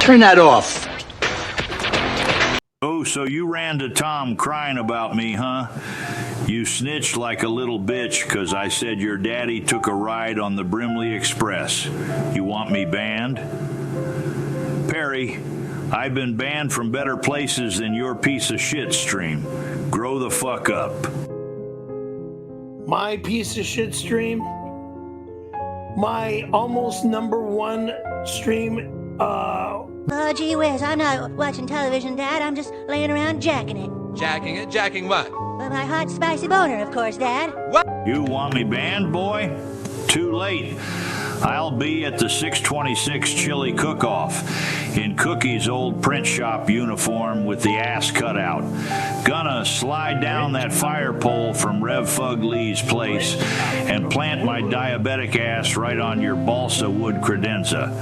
Turn that off. Oh, so you ran to Tom crying about me, huh? You snitched like a little bitch because I said your daddy took a ride on the Brimley Express. You want me banned? Perri, I've been banned from better places than your piece of shit stream. Grow the fuck up. My piece of shit stream? My almost #1 stream, Oh, gee whiz, I'm not watching television, Dad. I'm just laying around jacking it. Jacking it? Jacking what? Well, my hot, spicy boner, of course, Dad. What? You want me banned, boy? Too late. I'll be at the 626 chili cook-off in Cookie's old print shop uniform with the ass cut out. Gonna slide down that fire pole from Rev Fug Lee's place and plant my diabetic ass right on your balsa wood credenza.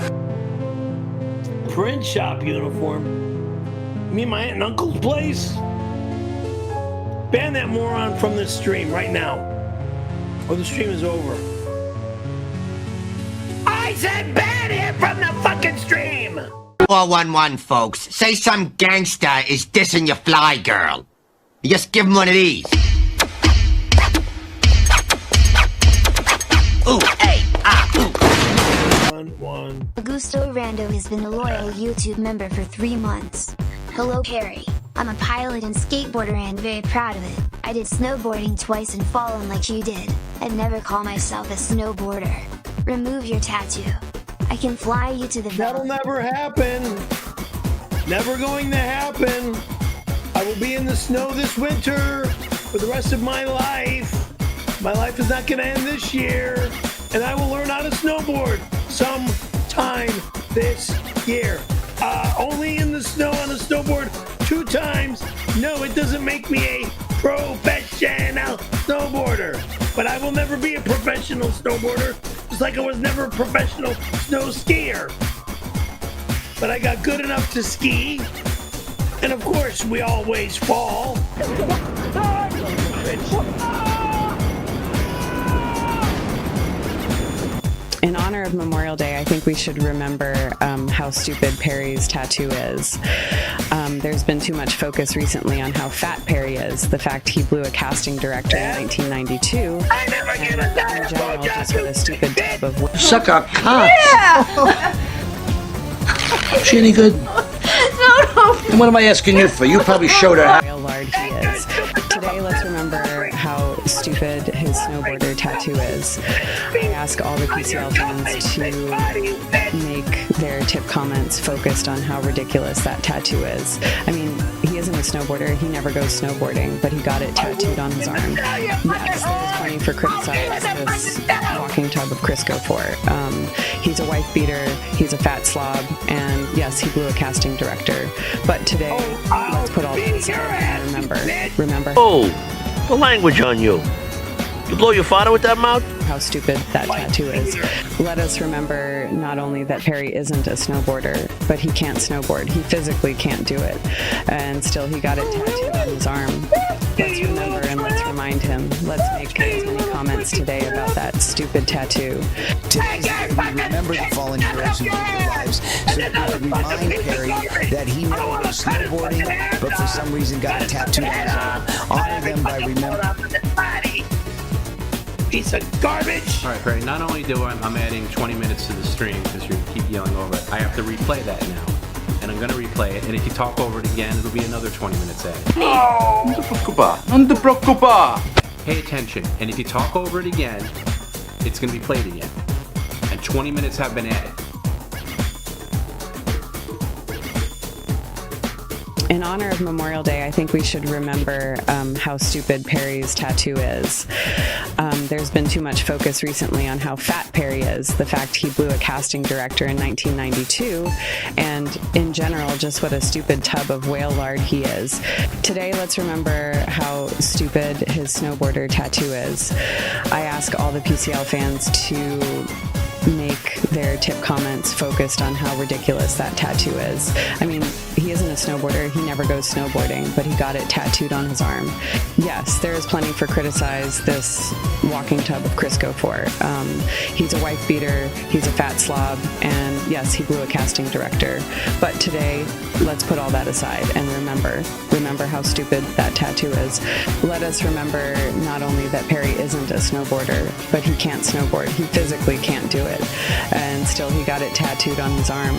print shop uniform. You mean my aunt and uncle's place? Ban that moron from this stream right now, or the stream is over. I said ban him from the fucking stream! 411, folks. Say some gangster is dissing your fly girl. You just give him one of these. Ooh, hey, ah, ooh. Augusto Rando has been a loyal YouTube member for 3 months. Hello, Perri. I'm a pilot and skateboarder and very proud of it. I did snowboarding twice and fallen like you did. I'd never call myself a snowboarder. Remove your tattoo. I can fly you to the That'll never happen. Never going to happen. I will be in the snow this winter for the rest of my life. My life is not going to end this year. And I will learn how to snowboard sometime this year. Only in the snow on a snowboard 2 times. No, it doesn't make me a professional snowboarder. But I will never be a professional snowboarder, just like I was never a professional snow skier. But I got good enough to ski. And of course, we always fall. In honor of Memorial Day, I think we should remember how stupid Perri's tattoo is. There's been too much focus recently on how fat Perri is, the fact he blew a casting director in 1992. I never get a tattoo. Just what a stupid tub of Suck a cock. Yeah! She any good? No. And what am I asking you for? You probably showed her how. how large he is. Today, let's remember how stupid his snowboarder tattoo is. I ask all the PCL fans to make their tip comments focused on how ridiculous that tattoo is. I mean, he isn't a snowboarder, he never goes snowboarding, but he got it tattooed on his arm. Yes, there's plenty for criticize this walking tub of Crisco for. He's a wife beater, he's a fat slob, and yes, he blew a casting director. But today, let's put all this aside and remember. Oh, the language on you. You blow your father with that mouth? How stupid that tattoo is. Let us remember not only that Perri isn't a snowboarder, but he can't snowboard. He physically can't do it. And still he got it tattooed on his arm. Let's remember and let's remind him. Let's make as many comments today about that stupid tattoo. Today's day we remember the fallen heroes who lived their lives, so we would remind Perri that he never was snowboarding, but for some reason got a tattoo on his arm. Honor them by remembering. Piece of garbage! Alright, Perri, not only do I'm adding 20 minutes to the stream because you keep yelling over it, I have to replay that now. And I'm gonna replay it, and if you talk over it again, it'll be another 20 minutes added. Oh, non te preoccupa. Pay attention, and if you talk over it again, it's gonna be played again. And 20 minutes have been added. In honor of Memorial Day, I think we should remember how stupid Perri's tattoo is. There's been too much focus recently on how fat Perri is, the fact he blew a casting director in 1992, and in general, just what a stupid tub of whale lard he is. Today, let's remember how stupid his snowboarder tattoo is. I ask all the PCL fans to make their tip comments focused on how ridiculous that tattoo is. I mean, he isn't a snowboarder, he never goes snowboarding, but he got it tattooed on his arm. Yes, there is plenty for criticize this walking tub of Crisco for. He's a wife beater, he's a fat slob, and yes, he blew a casting director. But today, let's put all that aside and remember how stupid that tattoo is. Let us remember not only that Perri isn't a snowboarder, but he can't snowboard. He physically can't do it. And still he got it tattooed on his arm.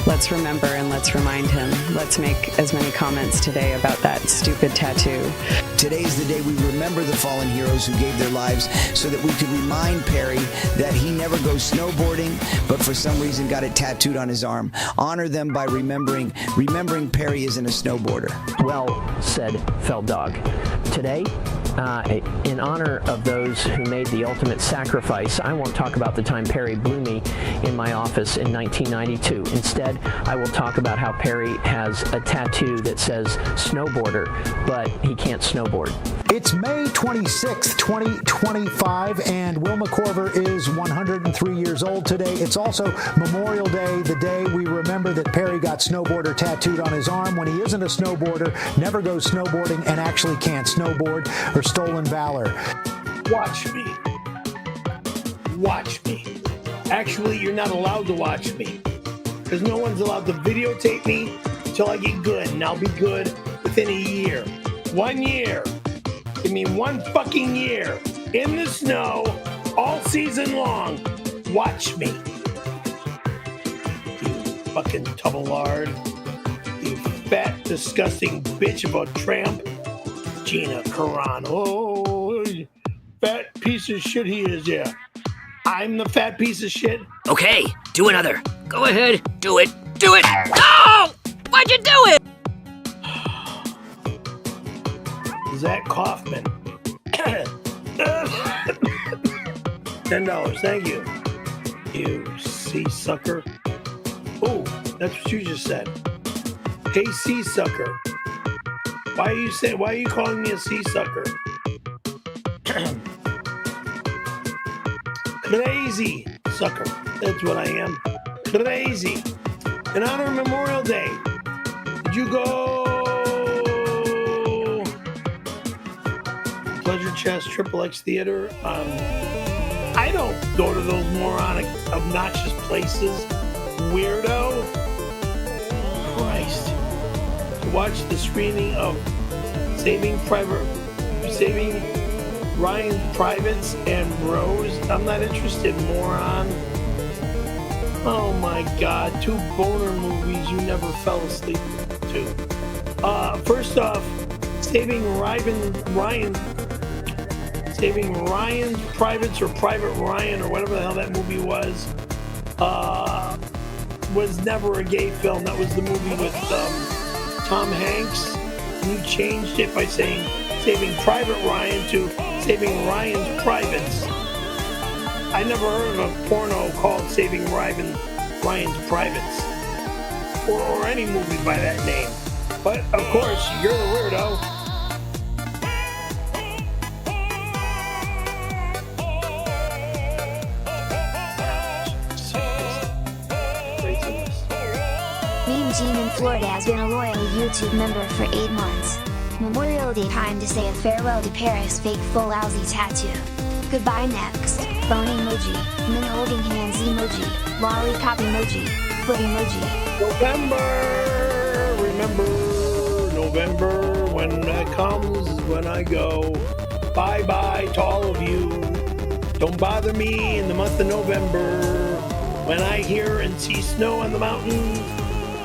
Let's remember and let's remind him. Let's make as many comments today about that stupid tattoo. Today's the day we remember the fallen heroes who gave their lives so that we could remind Perri that he never goes snowboarding, but for some reason got it tattooed on his arm. Honor them by remembering Perri isn't a snowboarder. Well said, Feld Dog. Today, in honor of those who made the ultimate sacrifice, I won't talk about the time Perri blew me in my office in 1992. Instead, I will talk about how Perri has a tattoo that says snowboarder, but he can't snowboard. It's May 26th, 2025, and Will McCorver is 103 years old today. It's also Memorial Day, the day we remember that Perri got snowboarder tattooed on his arm when he isn't a snowboarder, never goes snowboarding, and actually can't snowboard, or stolen valor. Watch me. Watch me. Actually, you're not allowed to watch me, because no one's allowed to videotape me until I get good, and I'll be good within a year. 1 year. Give me 1 fucking year in the snow all season long. Watch me. You fucking tubbleard. You fat, disgusting bitch of a tramp. Gina Carano. Oh, fat piece of shit he is, yeah. I'm the fat piece of shit. Okay, do another. Go ahead, do it. Do it! No! Why'd you do it? Zach Kaufman. $10, thank you. You sea sucker. Oh, that's what you just said. Hey, sea sucker. Why are you calling me a sea sucker? Crazy sucker. That's what I am. Crazy. In honor of Memorial Day, did you go Pleasure Chest XXX Theater? I don't go to those moronic, obnoxious places. Weirdo. Christ. To watch the screening of Saving Ryan's Privates and Rose. I'm not interested, moron. Oh my God, 2 boner movies you never fell asleep to. First off, Saving Ryan's Privates or Private Ryan or whatever the hell that movie was never a gay film. That was the movie with Tom Hanks. And you changed it by saying Saving Private Ryan to Saving Ryan's Privates. I never heard of a porno called Saving Ryan's Privates. Or any movie by that name. But, of course, you're the weirdo. Mean Gene in Florida has been a loyal YouTube member for 8 months. Memorial Day time to say a farewell to Paris fake full lousy tattoo. Goodbye next. Phone emoji, min holding hands emoji, lollipop emoji, foot emoji. November! Remember, November, when that comes is when I go. Bye-bye to all of you. Don't bother me in the month of November. When I hear and see snow on the mountains,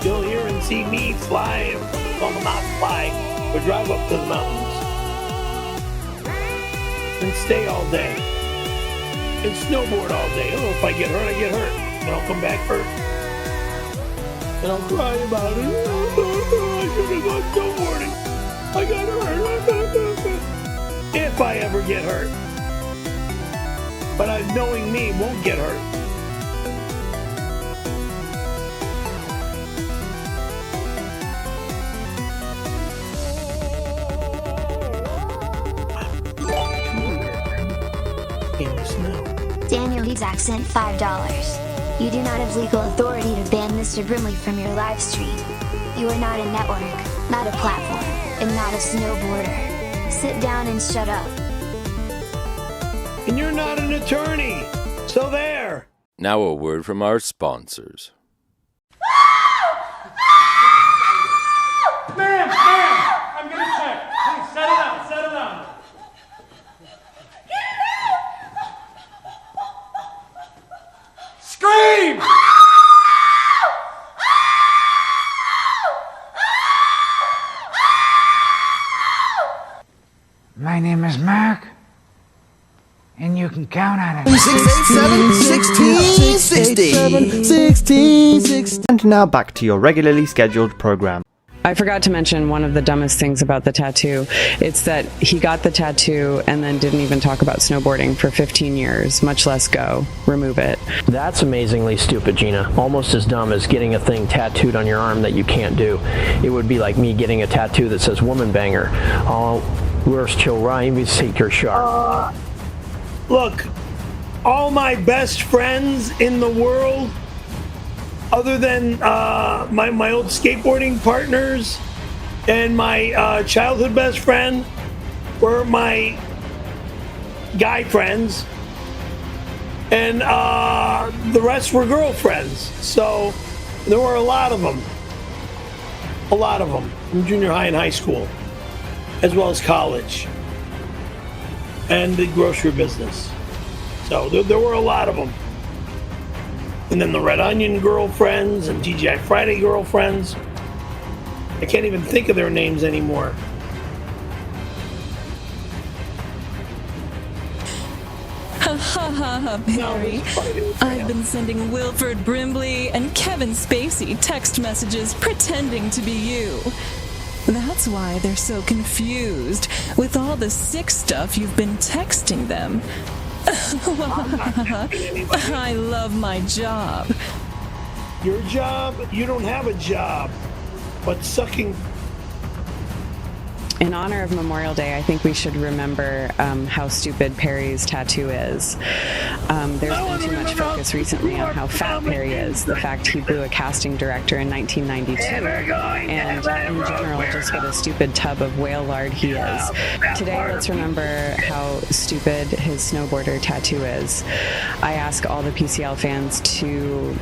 you'll hear and see me fly, well, not fly, but drive up to the mountains. And stay all day. And snowboard all day. Oh, if I get hurt, I get hurt. And I'll come back hurt. And I'll cry about it. I should have gone snowboarding. I got hurt. If I ever get hurt. But knowing me won't get hurt. Daniel REDUX sent $5. You do not have legal authority to ban Mr. Brimley from your live stream. You are not a network, not a platform, and not a snowboarder. Sit down and shut up. And you're not an attorney. So there. Now a word from our sponsors. Ma'am, I'm gonna check. Please, settle down. Scream! My name is Mark, and you can count on it. 16. And now back to your regularly scheduled program. I forgot to mention one of the dumbest things about the tattoo. It's that he got the tattoo and then didn't even talk about snowboarding for 15 years, much less go. Remove it. That's amazingly stupid, Gina. Almost as dumb as getting a thing tattooed on your arm that you can't do. It would be like me getting a tattoo that says woman banger. Oh, worst chill rhyme is take your sharp. Look, all my best friends in the world, other than my old skateboarding partners and my childhood best friend, were my guy friends, and the rest were girlfriends. So there were a lot of them. From junior high and high school, as well as college and the grocery business. So there were a lot of them. And then the Red Onion girlfriends and TGI Friday girlfriends. I can't even think of their names anymore. Ha ha ha, Perri. I've been sending Wilford Brimley and Kevin Spacey text messages pretending to be you. That's why they're so confused with all the sick stuff you've been texting them. I love my job. Your job? You don't have a job. But sucking... In honor of Memorial Day, I think we should remember how stupid Perri's tattoo is. There's been too much focus recently on how fat Perri is, the fact he blew a casting director in 1992, and in general just what a stupid tub of whale lard he is. Today, let's remember how stupid his snowboarder tattoo is. I ask all the PCL fans to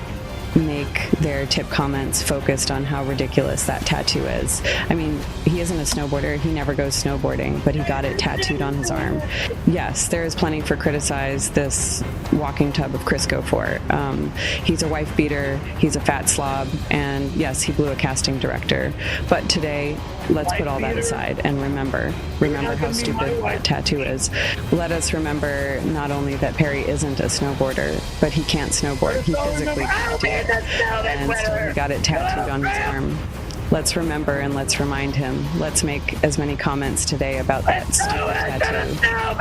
make their tip comments focused on how ridiculous that tattoo is. I mean, he isn't a snowboarder, he never goes snowboarding, but he got it tattooed on his arm. Yes, there is plenty for criticize this walking tub of Crisco for. He's a wife beater, he's a fat slob, and yes, he blew a casting director. But today, let's put all that aside and remember how stupid that tattoo is. Let us remember not only that Perri isn't a snowboarder, but he can't snowboard. He physically can't do it. And still he got it tattooed on his arm. Let's remember and let's remind him. Let's make as many comments today about that stupid tattoo.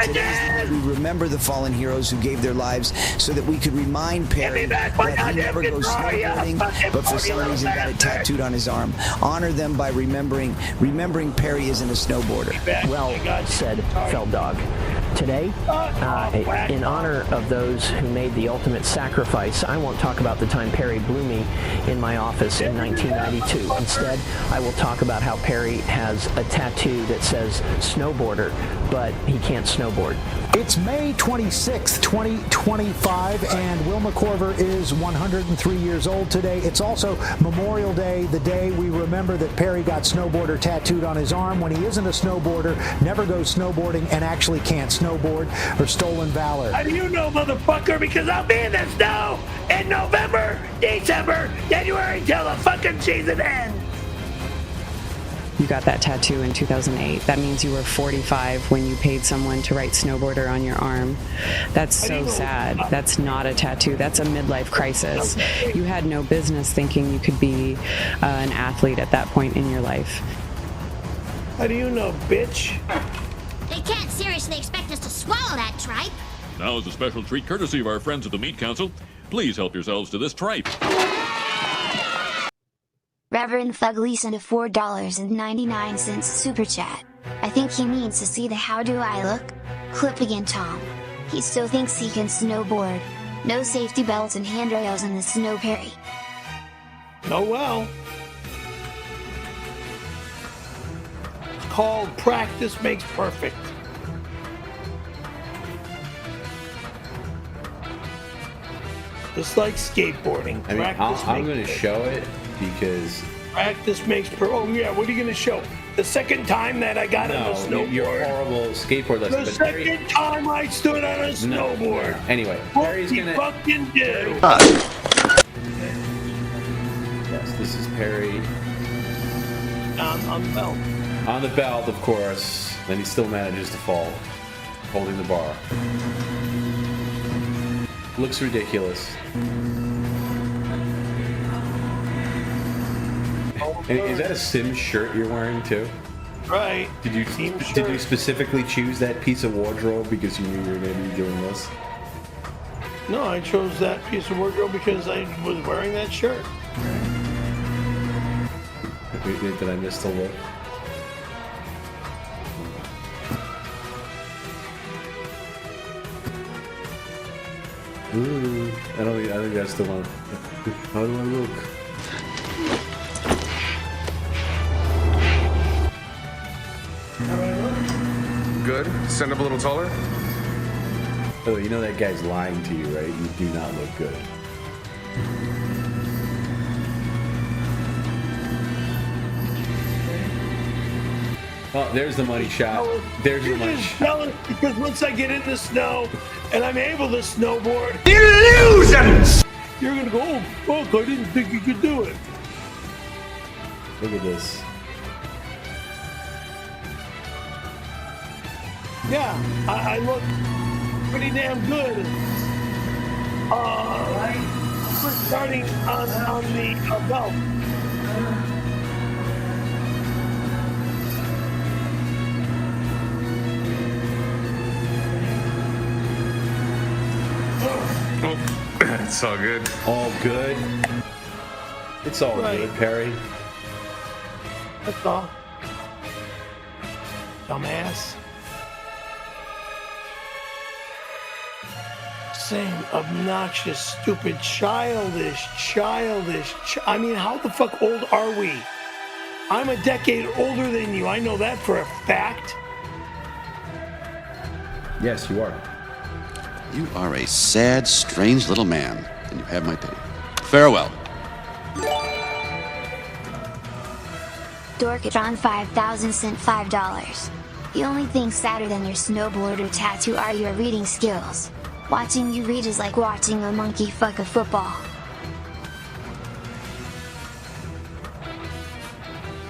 Today we remember the fallen heroes who gave their lives so that we could remind Perri that he never goes snowboarding, but for some reason got it tattooed on his arm. Honor them by remembering Perri isn't a snowboarder. Well said, felt dog. Today, in honor of those who made the ultimate sacrifice, I won't talk about the time Perri blew me in my office in 1992. Instead, I will talk about how Perri has a tattoo that says snowboarder, but he can't snowboard. It's May 26th, 2025, and Wilma Corver is 103 years old today. It's also Memorial Day, the day we remember that Perri got snowboarder tattooed on his arm when he isn't a snowboarder, never goes snowboarding, and actually can't snowboard, or stolen valor. How do you know, motherfucker? Because I'll be in the snow in November, December, January till the fucking season ends. You got that tattoo in 2008. That means you were 45 when you paid someone to write snowboarder on your arm. That's so sad. That's not a tattoo. That's a midlife crisis. You had no business thinking you could be an athlete at that point in your life. How do you know, bitch? They can't seriously expect us to swallow that tripe. Now, as a special treat courtesy of our friends at the Meat Council, please help yourselves to this tripe. Reverend Fugly sent a $4.99 super chat. I think he means to see the how do I look clip again, Tom. He still thinks he can snowboard. No safety belts and handrails in the snow, Perry. Oh well. It's called practice makes perfect. Just like skateboarding. I mean, I'm going to show it because practice makes per. Oh yeah, what are you going to show? The second time that I got on a snowboard. You're horrible skateboard lesson. The second time I stood on a snowboard. No. Anyway, Perry's going to fucking do. Yes, this is Perry. On the belt. On the belt, of course. Then he still manages to fall, holding the bar. Looks ridiculous. And is that a Sims shirt you're wearing too? Right. Did you specifically choose that piece of wardrobe because you knew you were going to be doing this? No, I chose that piece of wardrobe because I was wearing that shirt. Wait, did I miss the look? Ooh, I think that's the one. How do I look? Good. Stand up a little taller. Oh, you know that guy's lying to you, right? You do not look good. Oh, there's the money shot. There's the money shot. Jealous because once I get in the snow and I'm able to snowboard, illusions! You're gonna go, oh fuck! I didn't think you could do it. Look at this. Yeah, I look pretty damn good. We're starting on the belt. It's all good. All good? It's all good, Perry. That's all. Dumbass. Same obnoxious, stupid, childish. I mean, how the fuck old are we? I'm a decade older than you. I know that for a fact. Yes, you are. You are a sad, strange little man, and you have my pity. Farewell. Dorkatron 5000 sent $5. The only thing sadder than your snowboarder tattoo are your reading skills. Watching you read is like watching a monkey fuck a football.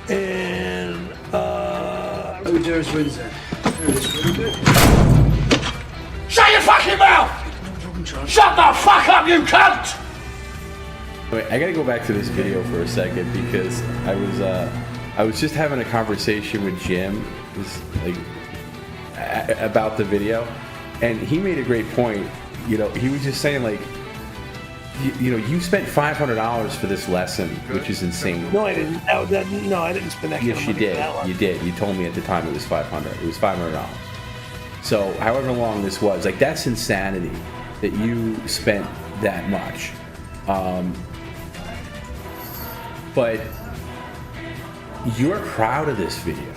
And, Who dares wins then? Really good. Shut your fucking mouth! Shut the fuck up, you cunt! Wait, I gotta go back to this video for a second because I was just having a conversation with Jim, about the video, and he made a great point. You know, he was just saying like, you know, you spent $500 for this lesson, which is insane. No, I didn't. No, I didn't spend that kind Yes, of you money did. for that one. You did. You told me at the time it was $500. It was $500. So, however long this was, like that's insanity that you spent that much. But you're proud of this video.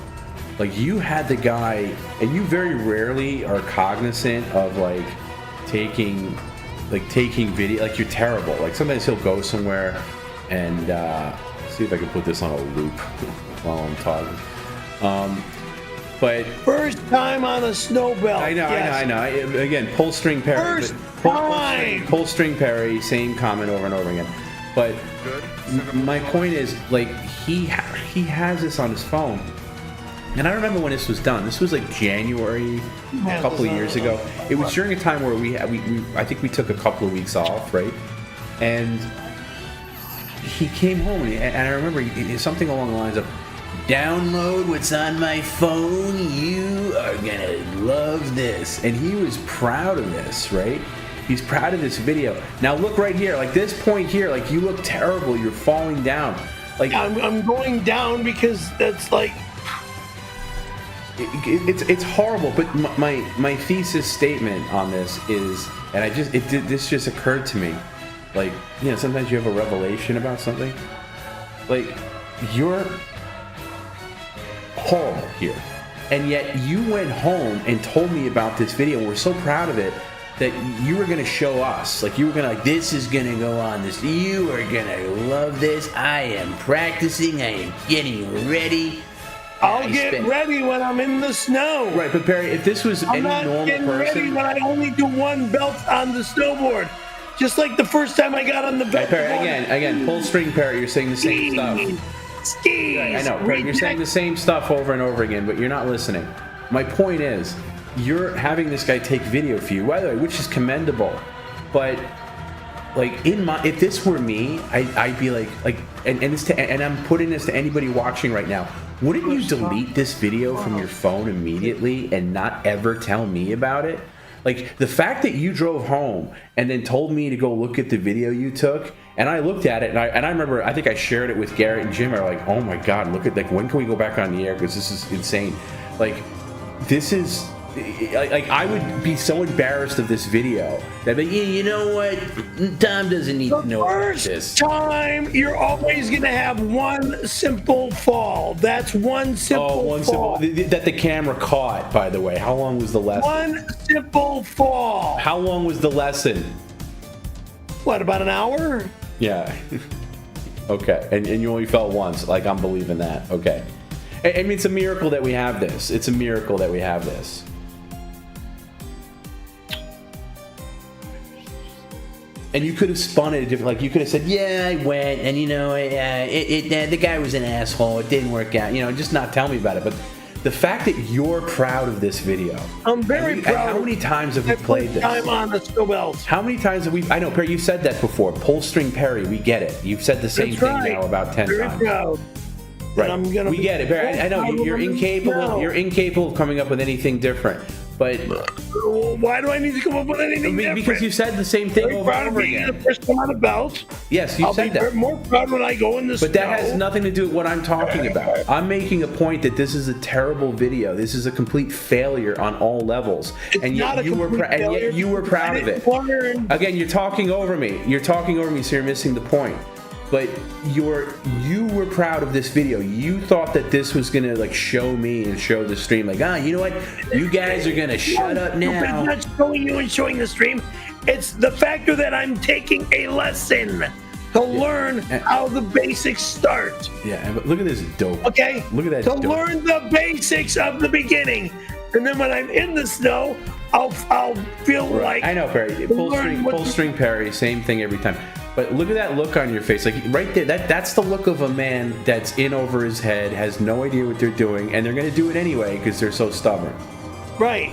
Like you had the guy, and you very rarely are cognizant of like taking video. Like you're terrible. Like sometimes he'll go somewhere and see if I can put this on a loop while I'm talking. But first time on a snow belt. I know. Again, pull string Perri. First time. Pull string Perri. Same comment over and over again. But my point is, like, he has this on his phone, and I remember when this was done. This was like January, a couple of years ago. It was during a time where I think we took a couple of weeks off, right? And he came home, and I remember something along the lines of, "Download what's on my phone. You are gonna love this." And he was proud of this, right? He's proud of this video. Now look right here, like this point here, like you look terrible. You're falling down. Like I'm going down because that's like it's horrible. But my thesis statement on this is, and this just occurred to me, like, you know, sometimes you have a revelation about something. Like, you're horrible here, and yet you went home and told me about this video, and we're so proud of it that you were gonna show us, like, you were gonna, like, this is gonna go on this, you are gonna love this, I am practicing, I am getting ready. I'll get ready when I'm in the snow. Right, but Perri, if this was any normal person... I'm not getting ready when I only do one belt on the snowboard. Just like the first time I got on the belt. Right, Perri, again, full string, Perri, you're saying the same stuff. Skis! Right, I know, Perri, you're saying the same stuff over and over again, but you're not listening. My point is, you're having this guy take video for you, by the way, which is commendable, but... like, if this were me, I'd be like, and I'm putting this to anybody watching right now. Wouldn't you delete this video from your phone immediately and not ever tell me about it? Like, the fact that you drove home and then told me to go look at the video you took, and I looked at it, and I remember, I think I shared it with Garrett and Jim. I was like, oh my God, look at, like, when can we go back on the air? Because this is insane. Like, this is... like, I would be so embarrassed of this video that, like, yeah, you know what, Tom doesn't need to know about this. First time, you're always gonna have one simple fall. That's one simple fall. That the camera caught, by the way. How long was the lesson? One simple fall. How long was the lesson? What, about an hour? Yeah. Okay, and you only fell once. Like, I'm believing that. Okay. I mean, it's a miracle that we have this. It's a miracle that we have this. And you could have spun it different. Like, you could have said, "Yeah, I went, and you know, the guy was an asshole. It didn't work out." You know, just not tell me about it. But the fact that you're proud of this video, I'm very proud. How many times have we played this? Time on the snow belt. How many times have we? I know, Perri, you've said that before. Pull string Perri, we get it. You've said the same thing now about 10 very times. Proud. Right, we get it, Perri. I know you're incapable. You're incapable of coming up with anything different. But why do I need to come up with anything different? Because you said the same thing over and over again. The first one on the belt. Yes, you said that. I'll be more proud when I go in the snow. But that has nothing to do with what I'm talking about. I'm making a point that this is a terrible video. This is a complete failure on all levels. And yet you were proud of it. Again, you're talking over me. You're talking over me, so you're missing the point. But you were proud of this video. You thought that this was gonna, like, show me and show the stream, like, you know what? You guys are gonna shut up now. It's not showing you and showing the stream. It's the factor that I'm taking a lesson to learn how the basics start. Yeah, but look at this dope. Okay. Look at that. To learn the basics of the beginning, and then when I'm in the snow, I'll feel like I know, Perri. Pull string Perri. Same thing every time. But look at that look on your face, like right there. That's the look of a man that's in over his head, has no idea what they're doing, and they're going to do it anyway because they're so stubborn. Right.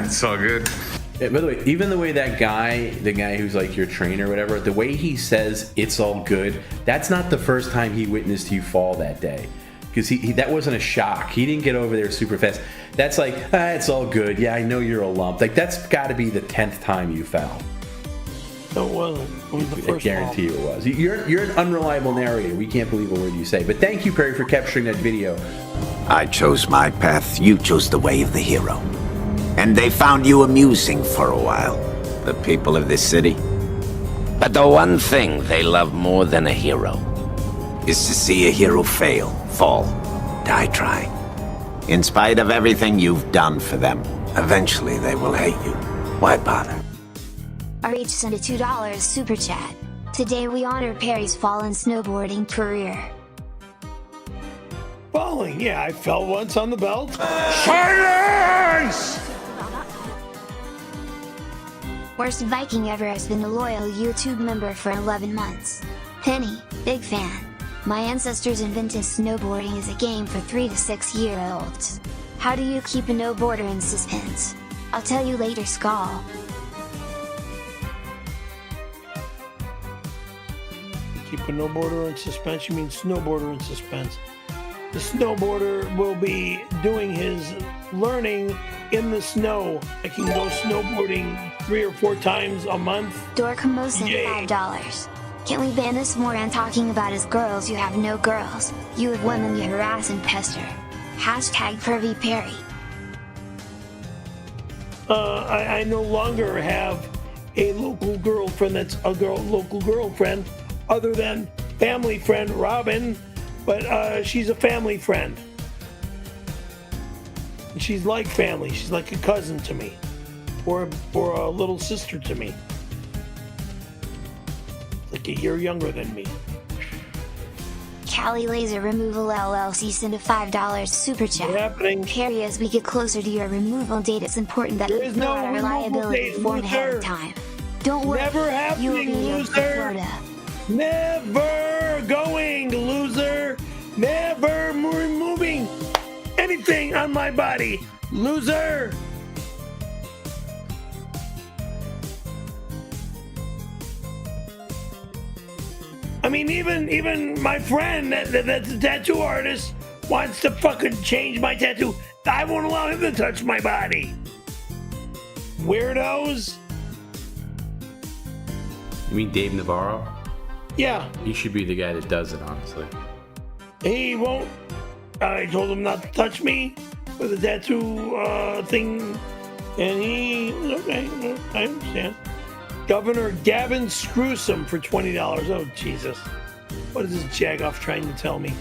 It's all good. Yeah, by the way, even the way that guy, the guy who's like your trainer or whatever, the way he says it's all good, that's not the first time he witnessed you fall that day. Because that wasn't a shock. He didn't get over there super fast. That's like, it's all good. Yeah, I know you're a lump. Like, that's got to be the 10th time you fell. No, it wasn't. It was the first I guarantee you it was. You're an unreliable narrator. We can't believe a word you say. But thank you, Perri, for capturing that video. I chose my path. You chose the way of the hero. And they found you amusing for a while, the people of this city. But the one thing they love more than a hero is to see a hero fail, fall, die trying. In spite of everything you've done for them, eventually they will hate you. Why bother? RH sent a $2 super chat. Today we honor Perri's fallen snowboarding career. Falling? Yeah, I fell once on the belt. Silence! Worst Viking ever has been a loyal YouTube member for 11 months. Penny, big fan. My ancestors invented snowboarding as a game for 3 to 6 year olds. How do you keep a no-boarder in suspense? I'll tell you later, Skull. Keep a snowboarder in suspense. You mean snowboarder in suspense. The snowboarder will be doing his learning in the snow. I can go snowboarding 3 or 4 times a month. Dorkamosin $5. Can we ban this moron talking about his girls? You have no girls. You have women you harass and pester. Hashtag Pervi Perri. I no longer have a local girlfriend that's a local girlfriend other than family friend Robin, but she's a family friend. She's like family. She's like a cousin to me, or a little sister to me. Like a year younger than me. Cali Laser Removal LLC sent a $5 super chat. Happening? Perri, as we get closer to your removal date, it's important that we fill out our liability form ahead of time. Don't worry. Never happening, you will be loser. Florida. Never going, loser. Never removing anything on my body, loser. I mean, even my friend that's a tattoo artist wants to fucking change my tattoo. I won't allow him to touch my body. Weirdos. You mean Dave Navarro? Yeah. He should be the guy that does it, honestly. He won't. I told him not to touch me with a tattoo thing, and he okay. I understand. Governor Gavin Screwsome for $20. Oh, Jesus. What is this jagoff trying to tell me?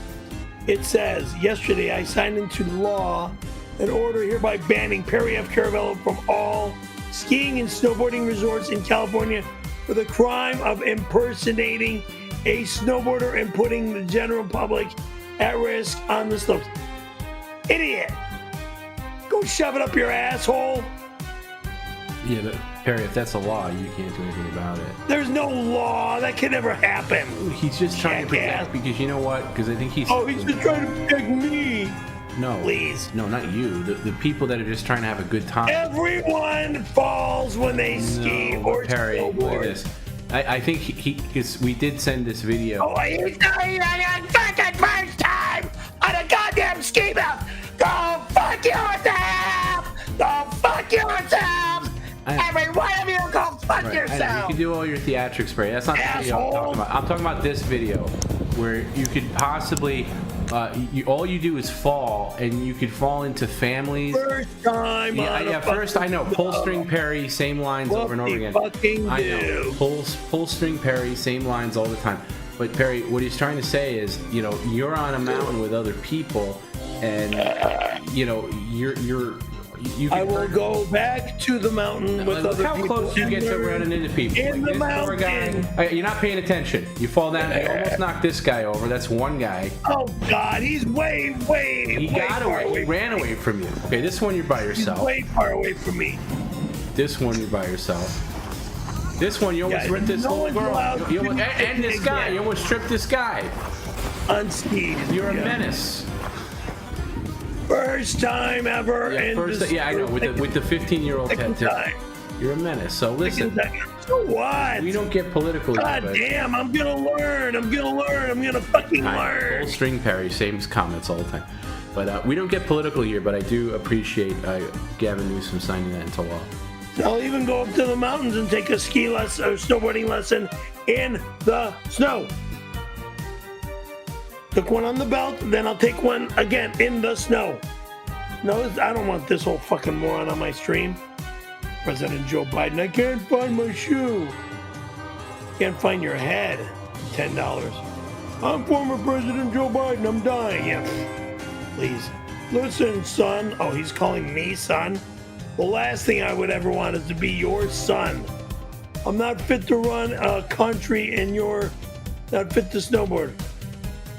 It says, yesterday I signed into law an order hereby banning Perri F. Caramello from all skiing and snowboarding resorts in California for the crime of impersonating a snowboarder and putting the general public at risk on the slopes. Idiot! Go shove it up your asshole! Yeah, but Perri, if that's a law, you can't do anything about it. There's no law. That can never happen. He's just trying to protect, because you know what? Because I think he's... Oh, he's just trying to protect me. No. Please. No, not you. The people that are just trying to have a good time. Everyone falls when they ski or Perri, snowboard. look at this. I think because we did send this video. Oh, he's dying on the fucking first time on a goddamn ski mount. Go fuck yourself! Go fuck yourself! Every one of you, go fuck yourself! You can do all your theatrics, Perri. That's not the video I'm talking about. I'm talking about this video where you could possibly, all you do is fall, and you could fall into families. First time. Yeah, first I know. Pull string Perri, same lines over and over again. I know. Pull string Perri, same lines all the time. But Perri, what he's trying to say is, you know, you're on a mountain with other people, and you know, I will go back to the mountain with other people. Look how close you get to running into people. In the mountain. Guy, you're not paying attention. You fall down. You almost knocked this guy over. That's one guy. Oh God, he's way He got away. He ran away from you. Okay, this one you're by yourself. He's way far away from me. This one you're by yourself. This one you almost ripped this little girl. And this guy. You almost tripped this guy. Unskied. You're a menace. First time ever. I know. With the 15-year-old tattoo. You're a menace. So listen. So what? We don't get political. God damn! I'm gonna learn. I'm gonna fucking learn. Full string Perri, same comments all the time. But we don't get political here. But I do appreciate Gavin Newsom signing that into law. I'll even go up to the mountains and take a ski lesson or snowboarding lesson in the snow. Took one on the belt, then I'll take one again in the snow. No, I don't want this whole fucking moron on my stream. President Joe Biden, I can't find my shoe. Can't find your head. $10. I'm former President Joe Biden, I'm dying. Yeah, please. Listen, son. Oh, he's calling me son? The last thing I would ever want is to be your son. I'm not fit to run a country and you're not fit to snowboard.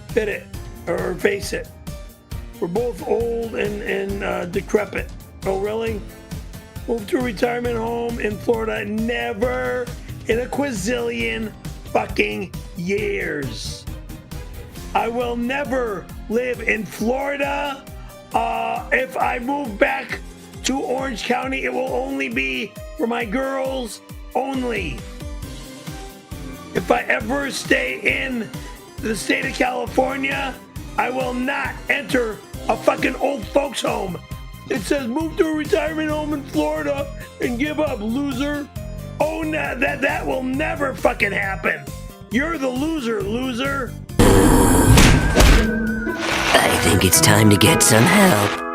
Fit it or face it. We're both old and decrepit. Oh, really? Moved to a retirement home in Florida. Never in a quazillion fucking years. I will never live in Florida. If I move back to Orange County, it will only be for my girls only. If I ever stay in the state of California, I will not enter a fucking old folks home. It says move to a retirement home in Florida and give up, loser. Oh, no, that will never fucking happen. You're the loser. I think it's time to get some help.